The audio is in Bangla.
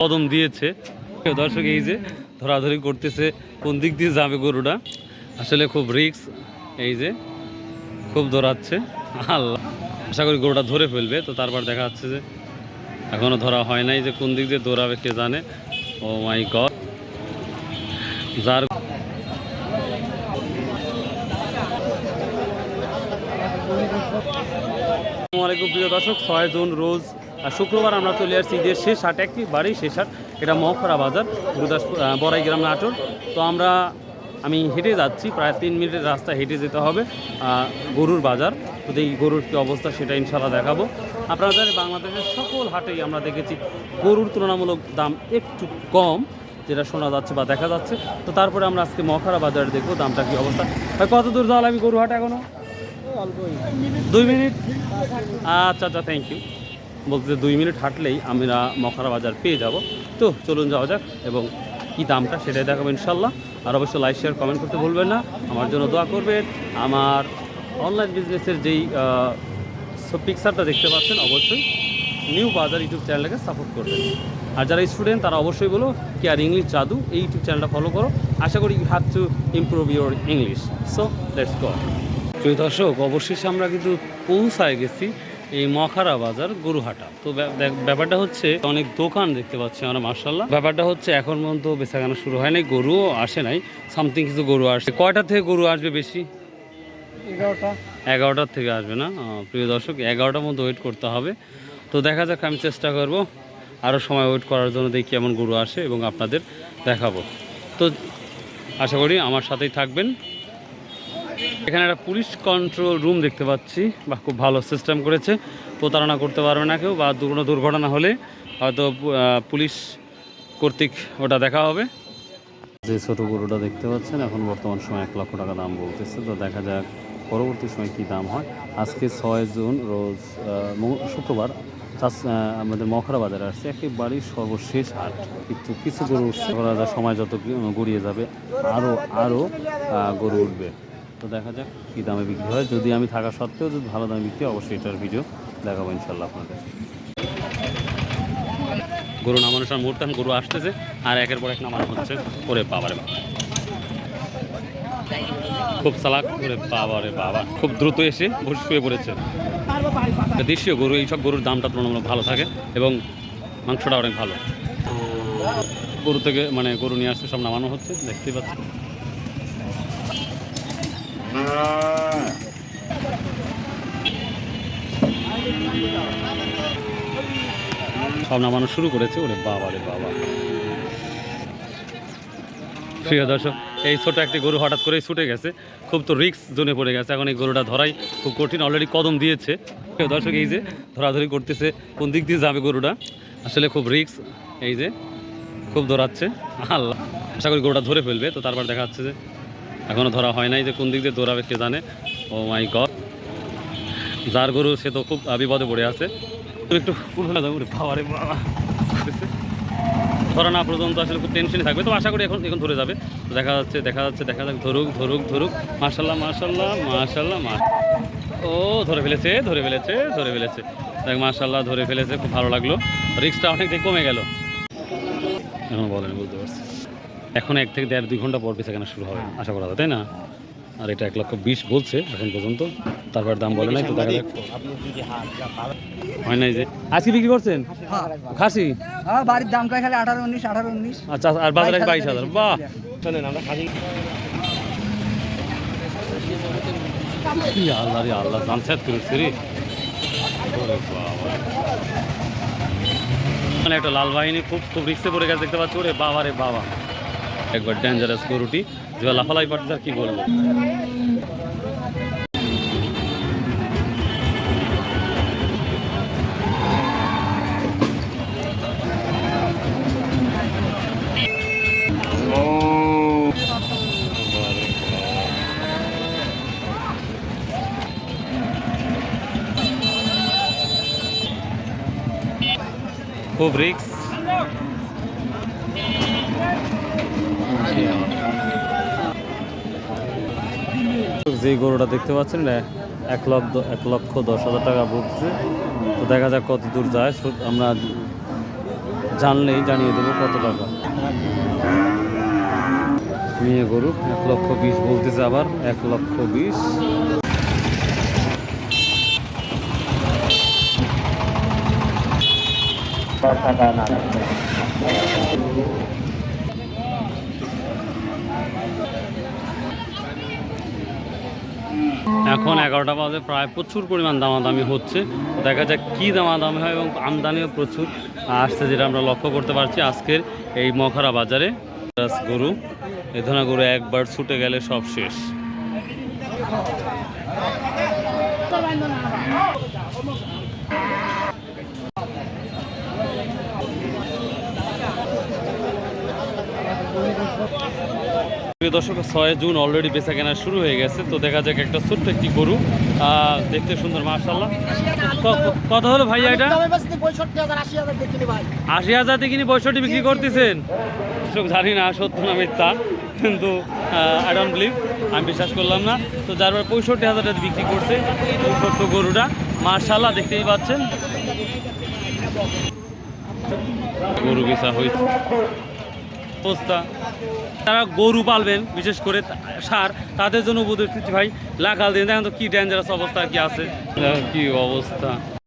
কদম দিয়েছে। দর্শক এই যে ধরাধরি করতেছে কোন দিক দিয়ে যাবে গরুটা, আসলে খুব রিস্ক। এই যে খুব দৌড়াচ্ছে, আল্লাহ আশা করি গরুটা ধরে ফেলবে। তো তারপর দেখা যাচ্ছে যে এখনো ধরা হয় নাই, যে কোন দিক দিয়ে দৌড়াবে কে জানে। ও মাই গড, যার আসসালামু আলাইকুম প্রিয় দর্শক, 6 জুন রোজ শুক্রবার আমরা চলে আসছি ঈদের শেষ হাট, একটি বাড়ি শেষ হাট। এটা মখরা বাজার, গুরুদাসপুর বড়াই গ্রাম নাটোর। তো আমি হেঁটে যাচ্ছি, প্রায় 3 মিনিটের রাস্তা হেঁটে যেতে হবে গরুর বাজার। তো এই গরুর কী অবস্থা সেটা ইনশাল্লাহ দেখাবো। আপনারা জানেন বাংলাদেশের সকল হাটেই আমরা দেখেছি গরুর তুলনামূলক দাম একটু কম, যেটা শোনা যাচ্ছে বা দেখা যাচ্ছে। তো তারপরে আমরা আজকে মখরা বাজারে দেখবো দামটা কী অবস্থা। কত দূর যাওয়া আমি গরু হাট এখনও 2 মিনিট। আচ্ছা আচ্ছা, থ্যাংক ইউ। বলতে 2 মিনিট হাঁটলেই আমরা মখরা বাজার পেয়ে যাব। তো চলুন যাওয়া যাক এবং কী দামটা সেটাই দেখাবো ইনশাল্লাহ। আর অবশ্যই লাইক শেয়ার কমেন্ট করতে ভুলবেন না, আমার জন্য দোয়া করবেন। আমার অনলাইন বিজনেসের যেই পিকচারটা দেখতে পাচ্ছেন, অবশ্যই নিউ বাজার ইউটিউব চ্যানেলটাকে সাপোর্ট করবেন। আর যারা স্টুডেন্ট তারা অবশ্যই বলো কেয়ার ইংলিশ জাদু এই ইউটিউব চ্যানেলটা ফলো করো। আশা করি you have to improve your English. So let's go. প্রিয় দর্শক, অবশেষে আমরা কিন্তু পৌঁছায় গেছি এই মখরা বাজার গরুহাটা। তো ব্যাপারটা হচ্ছে অনেক দোকান দেখতে পাচ্ছি আমরা, মার্শাল্লাহ। ব্যাপারটা হচ্ছে এখন পর্যন্ত বেচাকেনা শুরু হয় নাই, গরুও আসে নাই। সামথিং কিছু গরু আসছে। কয়টা থেকে গরু আসবে বেশি? 11টার থেকে আসবে না? প্রিয় দর্শক, 11টার মধ্যে ওয়েট করতে হবে। তো দেখা যাক, আমি চেষ্টা করব আরও সময় ওয়েট করার জন্য, দেখি কেমন গরু আসে এবং আপনাদের দেখাবো। তো আশা করি আমার সাথেই থাকবেন। এখানে একটা পুলিশ কন্ট্রোল রুম দেখতে পাচ্ছি, বা খুব ভালো সিস্টেম করেছে। প্রতারণা করতে পারবে না কেউ, বা কোনো দুর্ঘটনা হলে হয়তো পুলিশ কর্তৃক ওটা দেখা হবে। যে ছোটো গরুটা দেখতে পাচ্ছেন এখন বর্তমান সময় 1 লক্ষ টাকা দাম বলতেছে। তো দেখা যাক পরবর্তী সময় কী দাম হয়। আজকে 6 জুন রোজ শুক্রবার আমাদের মখরা বাজারে আসছে, একেবারেই সর্বশেষ হাট। কিন্তু কিছু গরু উঠছে, সময় যত গড়িয়ে যাবে আরও গরু উঠবে। তো দেখা যাক কী দামে বিক্রি হয়। যদি আমি থাকা সত্ত্বেও যদি ভালো দামে বিক্রি হয়, অবশ্যই এটার ভিডিও দেখাবো ইনশাল্লাহ আপনাদের। গরু নামানোর সময় মুহূর্তে গরু আসতেছে, আর একের পর এক নামানো হচ্ছে। ওরে বাবারে বাবা, খুব চালাক। ওরে বাবারে বাবা, খুব দ্রুত এসে বসে শুয়ে পড়েছে। দেশীয় গরু, এইসব গরুর দামটা তুলনামূলক ভালো থাকে এবং মাংসটা অনেক ভালো। গরু থেকে গরু নিয়ে আসতে সব নামানো হচ্ছে, দেখতেই পাচ্ছি। সব নামানো শুরু করেছে। ওরে বাবা রে বাবা। প্রিয় দর্শক, এই ছোট একটি গরু হঠাৎ করেই ছুটে গেছে, খুব তো রিস্ক জোনে পড়ে গেছে। এখন এই গরুটা ধরাই খুব কঠিন, অলরেডি কদম দিয়েছে। প্রিয় দর্শক, এই যে ধরাধরি করতেছে কোন দিক দিয়ে যাবে গরুটা, আসলে খুব রিস্ক। এই যে খুব দৌড়াচ্ছে, আল্লাহ আশা করি গরুটা ধরে ফেলবে। তো তারপর দেখা যাচ্ছে যে এখনও ধরা হয় নাই, যে কোন দিক দিয়ে দৌড়াবে কে জানে। ও মাই গড, যার গরু সে তো খুব বিপদে পড়ে আছে। একটু খাওয়ারে ধরা না পর্যন্ত আসলে খুব টেনশনে থাকবে। তো আশা করি এখন ধরে যাবে। তো দেখা যাক, ধরুক। মাশাল্লাহ মাশাল্লাহ মাশাল্লাহ। ও ধরে ফেলেছে। দেখ মাশাল্লাহ, ধরে ফেলেছে, খুব ভালো লাগলো। রিস্কটা অনেক কমে গেল। এখন বলেন, বুঝতে পারছি। এখন 1 থেকে 1.5-2 ঘন্টা পর বেচাকেনা শুরু হবে আশা করা যায়, তাই না? আর এটা 1,20,000 বলছে এখন পর্যন্ত, তারপর দাম বলে নাই। তো দেখা যাক, হয় নাই যে আজকে বিক্রি করছেন খাসি। বাড়ির দাম কয় খালি 18-19। আচ্ছা, আর বাজারে 22,000। বাহ, চলেন আমরা খাসি। আল্লাহ রে আল্লাহ, জানসাত করেছে রে। একটা লাল বাহিনী খুব রিক্সে পড়ে গেছে, দেখতে পাচ্ছ। ওরে বাবা রে বাবা, একবার ডেঞ্জারাস গরুটি, যে লাফালাই পারছে, আর কি বলবো। খুব রিক্স। যে গরুটা দেখতে পাচ্ছেন, 1,10,000 টাকা বলছে। তো দেখা যাক কত দূর যায়। আমরা জানলেই জানিয়ে দেবো কত টাকা। মেয়ে গরু 1,20,000 বলতেছে, আবার 1,20,000। এখন 11টা বাজে, প্রায় প্রচুর পরিমাণ দামাদামি হচ্ছে। দেখা যাক কী দামাদামি হয়, এবং আমদানিও প্রচুর আসছে, যেটা আমরা লক্ষ্য করতে পারছি আজকের এই মখরা বাজারে। গরু, এ ধরনের গরু একবার ছুটে গেলে সব শেষ। প্রিয় দর্শক, 6 জুন অলরেডি বেচা কেনা শুরু হয়ে গেছে। তো দেখা যাক একটা ছোট্ট একটি গরু, দেখতে সুন্দর মাশাআল্লাহ। কত হলো ভাইয়া এটা? 80,000 দিয়ে কিনে 65 বিক্রি করতেছেন? দর্শক জানি না সত্য না মিথ্যা, কিন্তু আই ডোন্ট বিলিভ, আমি বিশ্বাস করলাম না। তো যার 65,000 টাকা বিক্রি করছে এই ছোট্ট গরুটা, মাশাআল্লাহ দেখতেই পাচ্ছেন। গরু বেচা হয়েছে অবস্থা। তারা গরু পালবেন, বিশেষ করে সার, তাদের জন্য উপদেশ দিচ্ছি ভাই, লাগাল দিন। দেখেন তো কি ডেঞ্জারাস অবস্থা কি আছে, কি অবস্থা।